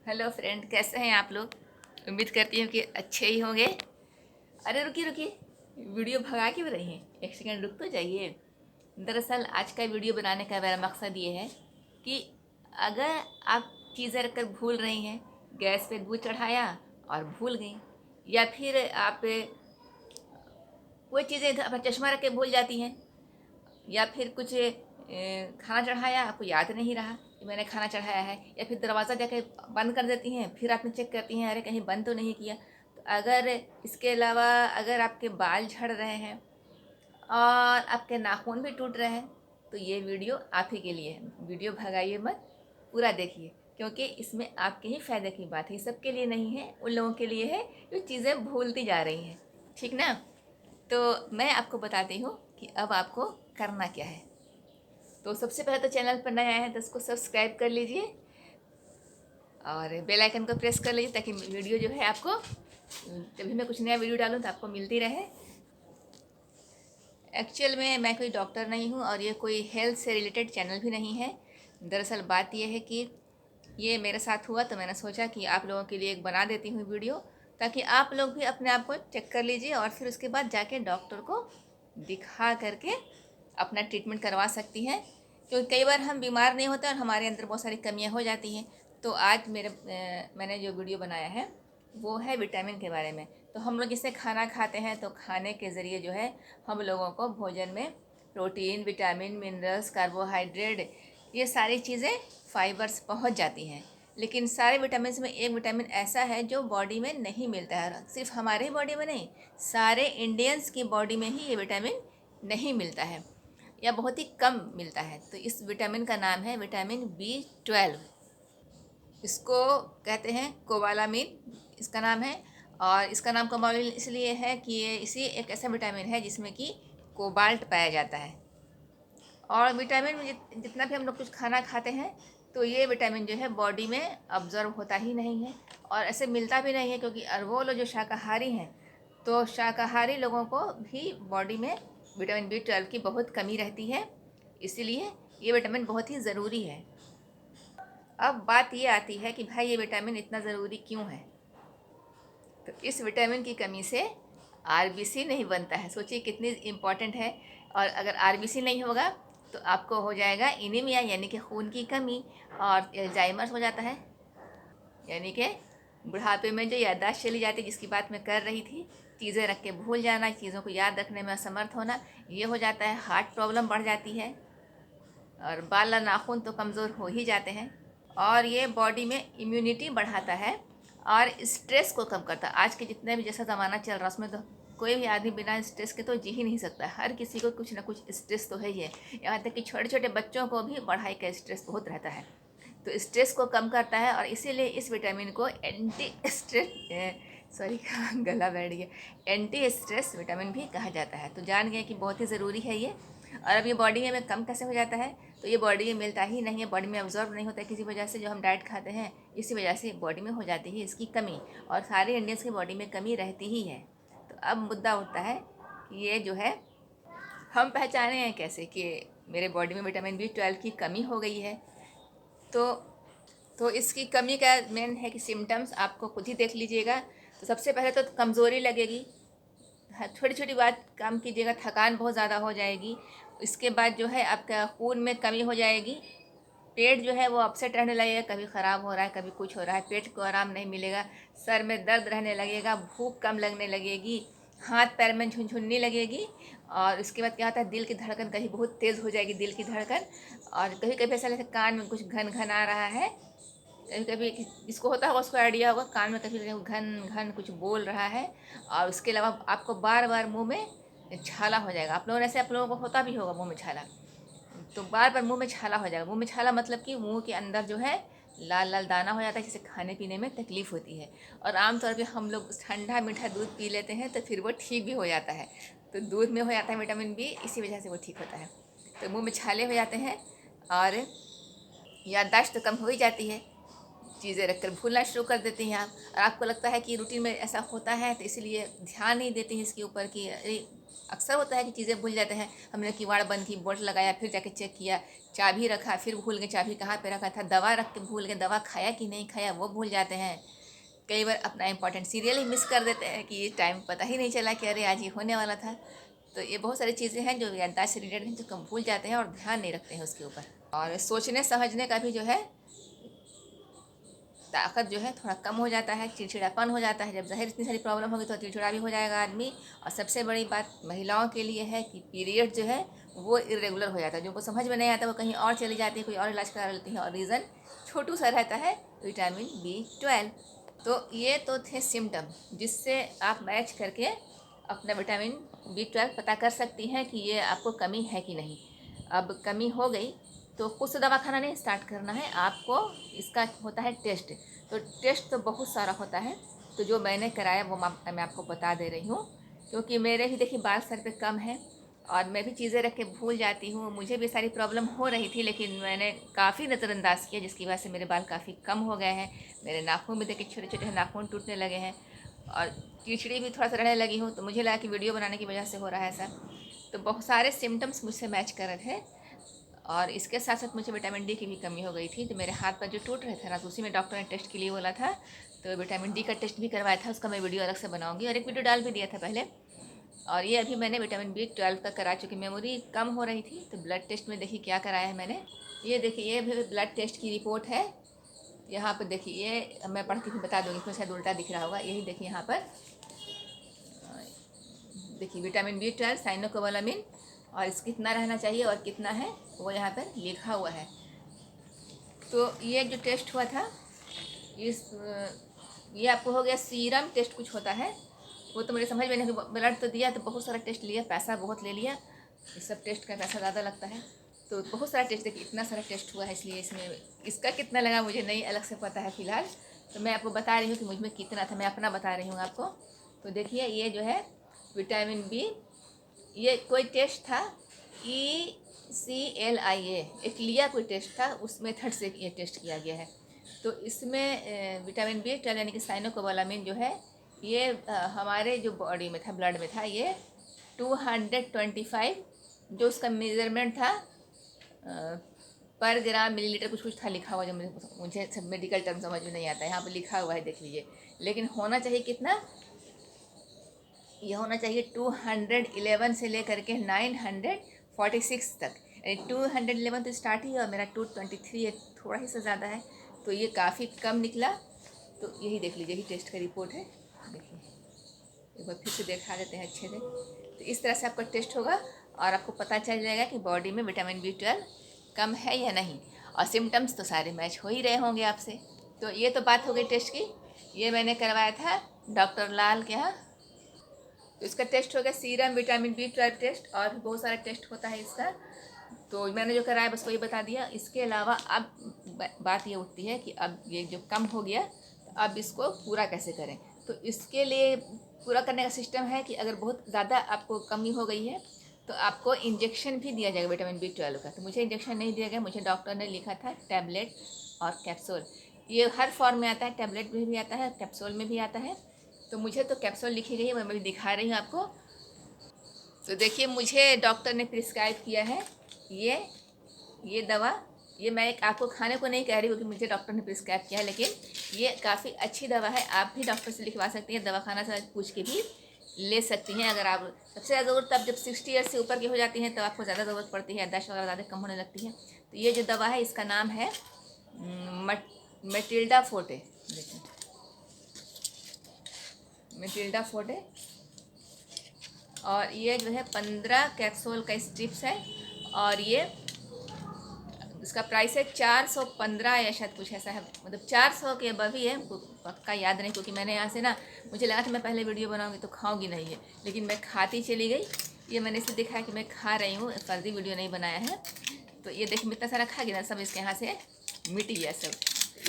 Hello friend, कैसे हैं आप लोग। उम्मीद करती हूँ कि अच्छे ही होंगे। अरे रुकिए रुकिए, वीडियो भगा क्यों रही हैं? एक सेकंड रुक तो जाइए। दरअसल आज का वीडियो बनाने का मेरा मकसद ये है कि अगर आप चीज़ें रखकर भूल रही हैं, गैस पे दूध चढ़ाया और भूल गई, या फिर आप कोई चीज़ें अपना चश्मा रख के भूल जाती हैं, या फिर कुछ खाना चढ़ाया, आपको याद नहीं रहा कि मैंने खाना चढ़ाया है, या फिर दरवाज़ा जाके बंद कर देती हैं, फिर आपने चेक करती हैं अरे कहीं बंद तो नहीं किया। तो अगर इसके अलावा अगर आपके बाल झड़ रहे हैं और आपके नाखून भी टूट रहे हैं, तो ये वीडियो आप ही के लिए है। वीडियो भगाइए मत, पूरा देखिए, क्योंकि इसमें आपके ही फ़ायदे की बात है। सबके लिए नहीं है, उन लोगों के लिए है जो चीज़ें भूलती जा रही हैं। ठीक ना? तो मैं आपको बताती हूँ कि अब आपको करना क्या है। तो सबसे पहले तो चैनल पर नए आए हैं तो इसको सब्सक्राइब कर लीजिए और बेल आइकन को प्रेस कर लीजिए, ताकि वीडियो जो है आपको, जब भी मैं कुछ नया वीडियो डालूँ तो आपको मिलती रहे। एक्चुअल में मैं कोई डॉक्टर नहीं हूँ और ये कोई हेल्थ से रिलेटेड चैनल भी नहीं है। दरअसल बात यह है कि ये मेरे साथ हुआ तो मैंने सोचा कि आप लोगों के लिए एक बना देती हूँ वीडियो, ताकि आप लोग भी अपने आप को चेक कर लीजिए और फिर उसके बाद जाके डॉक्टर को दिखा करके अपना ट्रीटमेंट करवा सकती हैं। क्योंकि कई बार हम बीमार नहीं होते और हमारे अंदर बहुत सारी कमियां हो जाती हैं। तो आज मैंने जो वीडियो बनाया है वो है विटामिन के बारे में। तो हम लोग जैसे खाना खाते हैं तो खाने के ज़रिए जो है हम लोगों को भोजन में प्रोटीन, विटामिन, मिनरल्स, कार्बोहाइड्रेट, ये सारी चीज़ें, फाइबर्स पहुंच जाती हैं। लेकिन सारे विटामिन में एक विटामिन ऐसा है जो बॉडी में नहीं मिलता है। सिर्फ हमारे ही बॉडी में नहीं, सारे इंडियंस की बॉडी में ही ये विटामिन नहीं मिलता है, या बहुत ही कम मिलता है। तो इस विटामिन का नाम है विटामिन B12। इसको कहते हैं कोबालामिन, इसका नाम है। और इसका नाम कोबालामिन इसलिए है कि ये इसी एक ऐसा विटामिन है जिसमें कि कोबाल्ट पाया जाता है। और विटामिन में जितना भी हम लोग कुछ खाना खाते हैं तो ये विटामिन जो है बॉडी में अब्जॉर्ब होता ही नहीं है और ऐसे मिलता भी नहीं है, क्योंकि वो लोग जो शाकाहारी हैं, तो शाकाहारी लोगों को भी बॉडी में विटामिन B12 की बहुत कमी रहती है। इसीलिए ये विटामिन बहुत ही ज़रूरी है। अब बात ये आती है कि भाई ये विटामिन इतना ज़रूरी क्यों है। तो इस विटामिन की कमी से आरबीसी नहीं बनता है। सोचिए कितनी इम्पॉर्टेंट है। और अगर आरबीसी नहीं होगा तो आपको हो जाएगा एनीमिया, यानी कि खून की कमी, और एल्जाइमर्स हो जाता है, यानी कि बुढ़ापे में जो याददाश्त चली जाती है, जिसकी बात मैं कर रही थी, चीज़ें रख के भूल जाना, चीज़ों को याद रखने में असमर्थ होना, ये हो जाता है। हार्ट प्रॉब्लम बढ़ जाती है और बाल और नाखून तो कमज़ोर हो ही जाते हैं। और ये बॉडी में इम्यूनिटी बढ़ाता है और स्ट्रेस को कम करता है। आज के जितने भी जैसा ज़माना चल रहा है उसमें तो कोई भी आदमी बिना स्ट्रेस के तो जी ही नहीं सकता। हर किसी को कुछ ना कुछ स्ट्रेस तो है ही है। यहाँ तक कि छोटे छोटे बच्चों को भी पढ़ाई का स्ट्रेस बहुत रहता है। तो स्ट्रेस को कम करता है और इसीलिए इस विटामिन को एंटी स्ट्रेस, सॉरी गला बैठ गया, एंटी स्ट्रेस विटामिन भी कहा जाता है। तो जान गए कि बहुत ही ज़रूरी है ये। और अब ये बॉडी में कम कैसे हो जाता है, तो ये बॉडी में मिलता ही नहीं है, बॉडी में अब्जॉर्ब नहीं होता है किसी वजह से। जो हम डाइट खाते हैं इसी वजह से बॉडी में हो जाती है इसकी कमी, और सारे इंडियंस की बॉडी में कमी रहती ही है। तो अब मुद्दा उठता है कि ये जो है हम पहचाने हैं कैसे कि मेरे बॉडी में विटामिन B12 की कमी हो गई है। तो इसकी कमी का मेन है कि सिम्टम्स आपको खुद ही देख लीजिएगा। तो सबसे पहले तो कमज़ोरी लगेगी, छोटी छोटी बात काम कीजिएगा, थकान बहुत ज़्यादा हो जाएगी। इसके बाद जो है आपका खून में कमी हो जाएगी। पेट जो है वो अपसेट रहने लगेगा, कभी ख़राब हो रहा है, कभी कुछ हो रहा है, पेट को आराम नहीं मिलेगा, सर में दर्द रहने लगेगा, भूख कम लगने लगेगी, हाथ पैर में झुनझुन्नी लगेगी। और उसके बाद क्या होता है, दिल की धड़कन कहीं बहुत तेज़ हो जाएगी, दिल की धड़कन। और कभी कभी ऐसा लगता है कान में कुछ घन घन आ रहा है। कभी कभी जिसको होता होगा उसको आइडिया होगा, कान में कभी कभी घन घन कुछ बोल रहा है। और उसके अलावा आपको बार बार मुंह में छाला हो जाएगा। आप लोगों ने ऐसे, आप लोगों को होता भी होगा मुंह में छाला। तो बार बार मुंह में छाला हो जाएगा। मुंह में छाला मतलब कि मुंह के अंदर जो है लाल लाल दाना हो जाता है, जिससे खाने पीने में तकलीफ़ होती है। और आमतौर पे हम लोग ठंडा मीठा दूध पी लेते हैं तो फिर वो ठीक भी हो जाता है। तो दूध में हो जाता है विटामिन B, इसी वजह से वो ठीक होता है। तो मुंह में छाले हो जाते हैं और याददाश्त तो कम हो ही जाती है, चीज़ें रखकर भूलना शुरू कर देती हैं आप। और आपको लगता है कि रूटीन में ऐसा होता है, तो इसलिए ध्यान नहीं देती हैं इसके ऊपर कि अरे अक्सर होता है कि चीज़ें भूल जाते हैं। हमने किवाड़ बंद की, बोल्ट लगाया, फिर जाके चेक किया, चाबी रखा, फिर भूल गए चाबी कहाँ पे रखा था, दवा रख के भूल गए, दवा खाया कि नहीं खाया वो भूल जाते हैं। कई बार अपना इंपॉर्टेंट सीरियल ही मिस कर देते हैं कि ये टाइम पता ही नहीं चला कि अरे आज ये होने वाला था। तो ये बहुत सारी चीज़ें हैं जो याददाश्त से रिलेटेड हैं, जो कम भूल जाते हैं और ध्यान नहीं रखते हैं उसके ऊपर। और सोचने समझने का भी जो है ताकत जो है थोड़ा कम हो जाता है, चिड़चिड़ापन हो जाता है। जब ज़ाहिर इतनी सारी प्रॉब्लम होगी तो चिड़चिड़ा भी हो जाएगा आदमी। और सबसे बड़ी बात महिलाओं के लिए है कि पीरियड जो है वो इरेगुलर हो जाता है, जिनको समझ में नहीं आता वो कहीं और चली जाती है, कोई और इलाज करा लेती है, और रीज़न छोटू सा रहता है, विटामिन B12। तो ये तो थे सिम्टम जिससे आप मैच करके अपना विटामिन B12 पता कर सकती हैं कि ये आपको कमी है कि नहीं। अब कमी हो गई तो खुद से दवा खाना नहीं स्टार्ट करना है आपको, इसका होता है टेस्ट। तो टेस्ट तो बहुत सारा होता है, तो जो मैंने कराया वो मैं आपको बता दे रही हूँ, क्योंकि मेरे भी देखिए बाल सर पे कम है और मैं भी चीज़ें रख के भूल जाती हूँ। मुझे भी सारी प्रॉब्लम हो रही थी, लेकिन मैंने काफ़ी नज़रअंदाज किया, जिसकी वजह से मेरे बाल काफ़ी कम हो गए हैं। मेरे नाखून भी देखिए छोटे छोटे नाखून टूटने लगे हैं और चिड़चिड़ी भी थोड़ा सा रहने लगी हूँ। तो मुझे लगा कि वीडियो बनाने की वजह से हो रहा है ऐसा। तो बहुत सारे सिम्टम्स मुझसे मैच कर रहे थे। और इसके साथ साथ मुझे विटामिन डी की भी कमी हो गई थी, तो मेरे हाथ पर जो टूट रहे थे ना, तो उसी में डॉक्टर ने टेस्ट के लिए बोला था। तो विटामिन डी का टेस्ट भी करवाया था, उसका मैं वीडियो अलग से बनाऊंगी, और एक वीडियो डाल भी दिया था पहले। और ये अभी मैंने विटामिन B12 का करा चुकी, मेमोरी कम हो रही थी। तो ब्लड टेस्ट में देखिए क्या कराया है मैंने। ये देखिए, ये भी ब्लड टेस्ट की रिपोर्ट है। यहाँ पर देखिए, ये मैं पढ़ के भी बता दूँगी, इसमें शायद उल्टा दिख रहा होगा। यही देखिए यहाँ पर, देखिए विटामिन B12 साइनोकोबालामिन, और इस कितना रहना चाहिए और कितना है वो यहाँ पर लिखा हुआ है। तो ये जो टेस्ट हुआ था, इस ये आपको हो गया सीरम टेस्ट कुछ होता है, वो तो मेरे समझ में नहीं। ब्लड तो दिया, तो बहुत सारा टेस्ट लिया, पैसा बहुत ले लिया, इस सब टेस्ट का पैसा ज़्यादा लगता है। तो बहुत सारा टेस्ट, देखिए इतना सारा टेस्ट हुआ है, इसलिए इसमें इसका कितना लगा मुझे नहीं अलग से पता है फ़िलहाल। तो मैं आपको बता रही हूँ कि मुझ में कितना था, मैं अपना बता रही हूँ आपको। तो देखिए, ये जो है विटामिन B, ये कोई टेस्ट था ECLIA, एक लिया कोई टेस्ट था, उस मेथड से ये टेस्ट किया गया है। तो इसमें विटामिन B12 यानी कि साइनोकोबालामिन जो है, ये हमारे जो बॉडी में था, ब्लड में था, ये 225, जो उसका मेज़रमेंट था पर ग्राम मिलीलीटर कुछ था लिखा हुआ, जो मुझे सब मेडिकल टर्म समझ में नहीं आता है, यहाँ पर लिखा हुआ है देख लीजिए। लेकिन होना चाहिए कितना, ये होना चाहिए 211 से लेकर के 946 तक। 211 तो स्टार्ट ही, और मेरा 223 है, थोड़ा ही सा ज़्यादा है, तो ये काफ़ी कम निकला। तो यही देख लीजिए, यही टेस्ट का रिपोर्ट है। देखिए एक बार फिर से दिखा देते हैं अच्छे से। तो इस तरह से आपका टेस्ट होगा और आपको पता चल जाएगा कि बॉडी में विटामिन B12 कम है या नहीं। और सिम्टम्स तो सारे मैच हो ही रहे होंगे आपसे। तो ये तो बात हो गई टेस्ट की। ये मैंने करवाया था डॉक्टर लाल के यहाँ। तो इसका टेस्ट हो गया सीरम विटामिन B12 टेस्ट, और भी बहुत सारा टेस्ट होता है इसका। तो मैंने जो कराया बस वही बता दिया। इसके अलावा अब बात ये उठती है कि अब ये जो कम हो गया, तो अब इसको पूरा कैसे करें। तो इसके लिए पूरा करने का सिस्टम है कि अगर बहुत ज़्यादा आपको कमी हो गई है तो आपको इंजेक्शन भी दिया जाएगा विटामिन B12 का। तो मुझे इंजेक्शन नहीं दिया गया, मुझे डॉक्टर ने लिखा था टैबलेट और कैप्सूल। ये हर फॉर्म में आता है, टैबलेट में भी आता है, कैप्सूल में भी आता है। तो मुझे तो कैप्सूल लिखी गई है, मैं भी दिखा रही हूँ आपको। तो देखिए, मुझे डॉक्टर ने प्रिस्क्राइब किया है ये दवा। ये मैं एक आपको खाने को नहीं कह रही हूँ कि मुझे डॉक्टर ने प्रिस्क्राइब किया है, लेकिन ये काफ़ी अच्छी दवा है। आप भी डॉक्टर से लिखवा सकती हैं, दवाखाना से पूछ के भी ले सकती हैं। अगर आप सबसे ज़्यादा ज़रूरत तब जब 60 ईयर्स से ऊपर की हो जाती हैं, तब आपको ज़्यादा ज़रूरत पड़ती है, 10 वगैरह ज़्यादा कम होने लगती है। तो ये जो दवा है इसका नाम है मेटिल्डा फोर्टे। देखिए, मेटिल्डा फोर्टे, और ये जो है 15 कैप्सूल का स्ट्रिप्स है, और ये इसका प्राइस है 415 या शायद कुछ ऐसा है, मतलब 400 के अबव ही है, पक्का याद नहीं, क्योंकि मैंने यहाँ से ना, मुझे लगा था मैं पहले वीडियो बनाऊंगी तो खाऊंगी नहीं है, लेकिन मैं खाती चली गई। ये मैंने इसे दिखाया कि मैं खा रही हूँ, फर्जी वीडियो नहीं बनाया है। तो ये देखिए, इतना सारा खा गया, सब इसके यहाँ से मिट गया सब,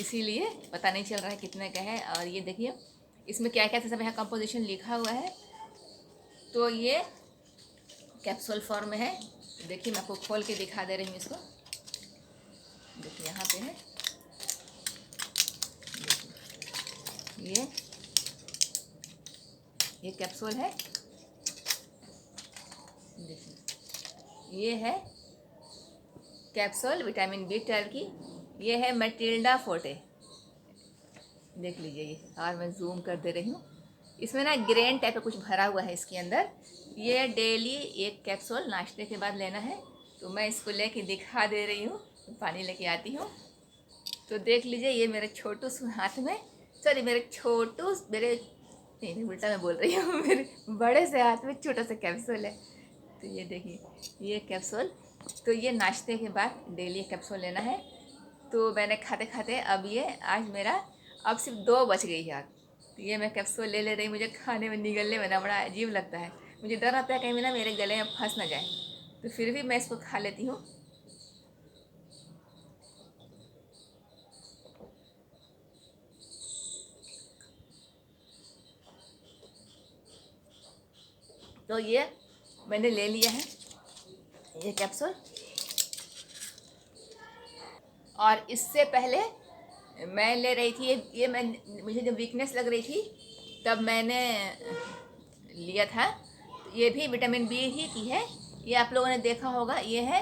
इसीलिए पता नहीं चल रहा है कितने का है। और ये देखिए इसमें क्या क्या सब यहाँ कंपोजिशन लिखा हुआ है। तो ये कैप्सूल फॉर्म में है। देखिए, मैं आपको खोल के दिखा दे रही हूँ इसको। देखिए यहाँ पे है, ये कैप्सूल है, ये है कैप्सूल विटामिन B12 की। ये है मैटिल्डा फोर्टे, देख लीजिए ये, और मैं जूम कर दे रही हूँ। इसमें ना ग्रेन टाइप का कुछ भरा हुआ है इसके अंदर। ये डेली एक कैप्सूल नाश्ते के बाद लेना है। तो मैं इसको लेके दिखा दे रही हूँ, पानी लेके आती हूँ। तो देख लीजिए ये मेरे छोटू हाथ में, सॉरी मेरे नहीं उल्टा मैं बोल रही हूँ, मेरे बड़े से हाथ में छोटा सा कैप्सूल है। तो ये देखिए ये कैप्सूल, तो ये नाश्ते के बाद डेली कैप्सूल लेना है। तो मैंने खाते खाते अब ये आज मेरा अब सिर्फ 2 बच गई है। तो ये मैं कैप्सूल ले रही, मुझे खाने में निगलने में ना बड़ा अजीब लगता है। मुझे डर आता है कहीं ना मेरे गले में फंस ना जाए, तो फिर भी मैं इसको खा लेती हूँ। तो ये मैंने ले लिया है ये कैप्सूल। और इससे पहले मैं ले रही थी ये मैं मुझे जब वीकनेस लग रही थी तब मैंने लिया था। ये भी विटामिन B ही की है। ये आप लोगों ने देखा होगा, ये है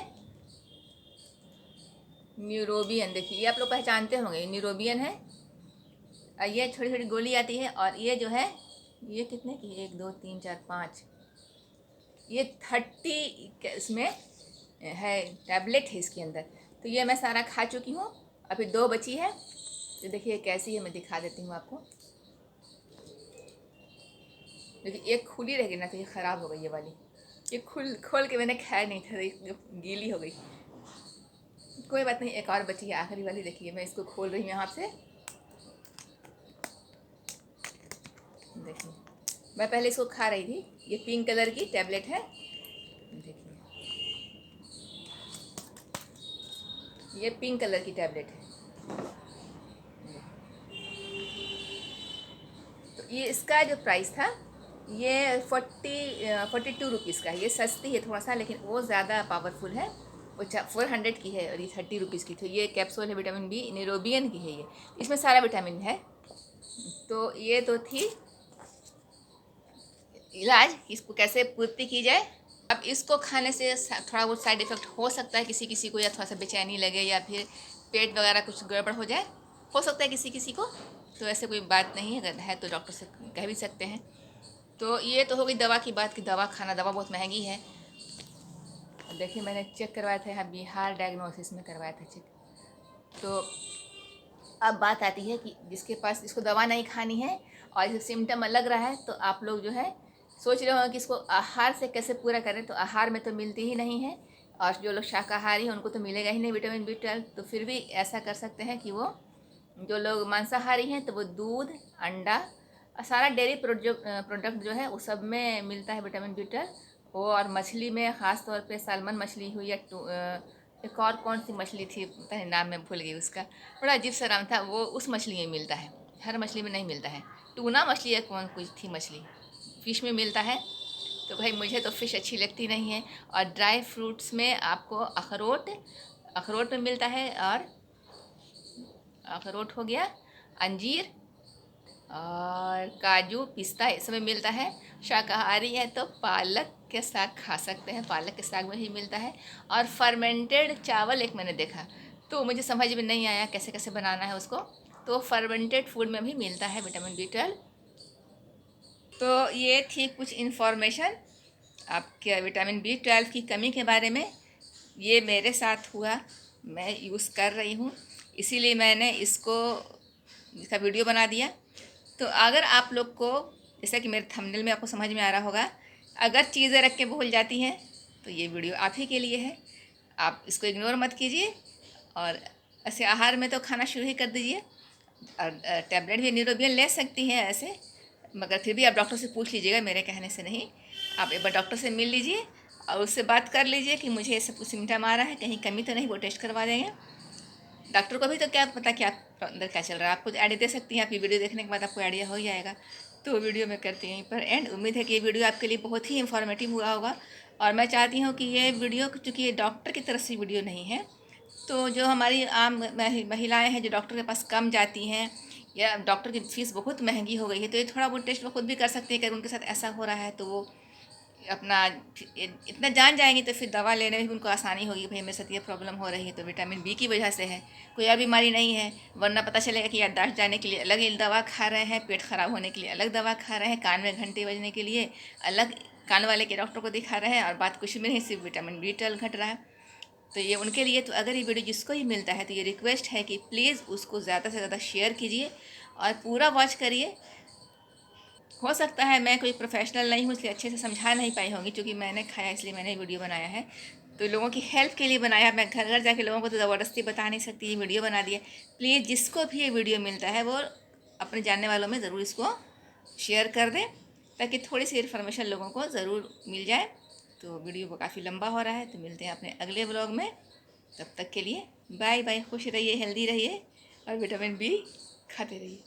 न्यूरोबियन। देखिए ये आप लोग पहचानते होंगे, न्यूरोबियन है। ये छोटी छोटी गोली आती है। और ये जो है ये कितने की, 1 2 3 4 5, ये 30 इसमें है, टैबलेट है इसके अंदर। तो ये मैं सारा खा चुकी हूँ, अभी 2 बची है। तो देखिए कैसी है, मैं दिखा देती हूँ आपको। देखिए एक खुली रहेगी ना, तो ये ख़राब हो गई ये वाली। ये खोल के मैंने खाया नहीं था, गीली हो गई। कोई बात नहीं, एक और बची है आखिरी वाली। देखिए मैं इसको खोल रही हूँ यहाँ से। देखिए मैं पहले इसको खा रही थी, ये पिंक कलर की टैबलेट है। देखिए ये पिंक कलर की टैबलेट है। तो ये इसका जो प्राइस था ये 42 रुपीज़ का है। ये सस्ती है थोड़ा सा, लेकिन वो ज़्यादा पावरफुल है। वो 400 की है और ये 30 रुपीज़ की। तो ये कैप्सूल है विटामिन B, न्यूरोबियन की है ये। इसमें सारा विटामिन है। तो ये तो थी इलाज, इसको कैसे पूर्ति की जाए। अब इसको खाने से थोड़ा बहुत साइड इफ़ेक्ट हो सकता है किसी किसी को, या थोड़ा सा बेचैनी लगे, या फिर पेट वगैरह कुछ गड़बड़ हो सकता है किसी किसी को। तो ऐसे कोई बात नहीं है, अगर है तो डॉक्टर से कह भी सकते हैं। तो ये तो हो गई दवा की बात कि दवा खाना, दवा बहुत महंगी है। देखिए मैंने चेक करवाया था यहाँ बिहार डायग्नोसिस में करवाया था चेक। तो अब बात आती है कि जिसके पास, जिसको दवा नहीं खानी है और जैसे सिम्टम लग रहा है, तो आप लोग जो है सोच रहे हो कि इसको आहार से कैसे पूरा करें। तो आहार में तो मिलती ही नहीं है, और जो लोग शाकाहारी हैं उनको तो मिलेगा ही नहीं विटामिन B12। तो फिर भी ऐसा कर सकते हैं कि वो जो लोग मांसाहारी हैं तो वो दूध, अंडा, सारा डेयरी प्रोडक्ट जो है वो सब में मिलता है विटामिन B12। वो और मछली में ख़ास तौर पे सालमन मछली हुई, या एक और कौन सी मछली थी पता नहीं, नाम मैं भूल गई उसका, बड़ा अजीब सा नाम था वो। उस मछली में मिलता है, हर मछली में नहीं मिलता है। टूना मछली या कौन कुछ थी मछली, फ़िश में मिलता है। तो भाई मुझे तो फ़िश अच्छी लगती नहीं है। और ड्राई फ्रूट्स में आपको अखरोट में मिलता है, और अखरोट हो गया, अंजीर और काजू, पिस्ता, इस में मिलता है। शाकाहारी है तो पालक के साग खा सकते हैं, पालक के साग में ही मिलता है। और फर्मेंटेड चावल एक मैंने देखा, तो मुझे समझ में नहीं आया कैसे कैसे बनाना है उसको। तो फर्मेंटेड फूड में भी मिलता है विटामिन B12। तो ये थी कुछ इन्फॉर्मेशन आपके विटामिन B12 की कमी के बारे में। ये मेरे साथ हुआ, मैं यूज़ कर रही हूँ, इसीलिए मैंने इसका वीडियो बना दिया। तो अगर आप लोग को, जैसा कि मेरे थंबनेल में आपको समझ में आ रहा होगा, अगर चीज़ें रख के भूल जाती हैं तो ये वीडियो आप ही के लिए है। आप इसको इग्नोर मत कीजिए, और ऐसे आहार में तो खाना शुरू ही कर दीजिए। और टैबलेट भी न्यूरोबियन ले सकती हैं ऐसे, मगर फिर भी आप डॉक्टर से पूछ लीजिएगा, मेरे कहने से नहीं। आप एक बार डॉक्टर से मिल लीजिए और उससे बात कर लीजिए कि मुझे ये सब कुछ सिम्टम आ रहा है, कहीं कमी तो नहीं, वो टेस्ट करवा देंगे। डॉक्टर को भी तो क्या पता क्या अंदर क्या चल रहा है। आप कुछ आइडिया दे सकती हैं, आपकी वीडियो देखने के बाद आपको आइडिया हो जाएगा। तो वीडियो मैं करती हूँ पर एंड। उम्मीद है कि ये वीडियो आपके लिए बहुत ही इंफॉर्मेटिव हुआ होगा। और मैं चाहती हूँ कि ये वीडियो, चूँकि ये डॉक्टर की तरफ से वीडियो नहीं है, तो जो हमारी आम महिलाएं हैं जो डॉक्टर के पास कम जाती हैं, या डॉक्टर की फ़ीस बहुत महंगी हो गई है, तो ये थोड़ा बहुत टेस्ट वो खुद भी कर सकती है। अगर उनके साथ ऐसा हो रहा है तो वो अपना इतना जान जाएंगे तो फिर दवा लेने में भी उनको आसानी होगी। भाई मेरे साथ ये प्रॉब्लम हो रही है तो विटामिन बी की वजह से है, कोई और बीमारी नहीं है। वरना पता चलेगा कि याददाश्त जाने के लिए अलग दवा खा रहे हैं, पेट खराब होने के लिए अलग दवा खा रहे हैं, कान में घंटे बजने के लिए अलग कान वाले के डॉक्टर को दिखा रहे हैं, और बात कुछ भी नहीं, सिर्फ विटामिन बी 12 घट रहा है। तो ये उनके लिए, तो अगर ये वीडियो जिसको ही मिलता है तो ये रिक्वेस्ट है कि प्लीज़ उसको ज़्यादा से ज़्यादा शेयर कीजिए और पूरा वॉच करिए। हो सकता है मैं कोई प्रोफेशनल नहीं हूँ इसलिए अच्छे से समझा नहीं पाई होंगी, क्योंकि मैंने खाया इसलिए मैंने वीडियो बनाया है। तो लोगों की हेल्प के लिए बनाया। मैं घर घर जाके लोगों को तो ज़बरदस्ती बता नहीं सकती, ये वीडियो बना दिया। प्लीज़ जिसको भी ये वीडियो मिलता है वो अपने जानने वालों में ज़रूर इसको शेयर कर दें, ताकि थोड़ी सी इन्फॉर्मेशन लोगों को ज़रूर मिल जाए। तो वीडियो काफ़ी लंबा हो रहा है, तो मिलते हैं अपने अगले ब्लॉग में। तब तक के लिए बाय बाय, खुश रहिए, हेल्दी रहिए और विटामिन बी खाते रहिए।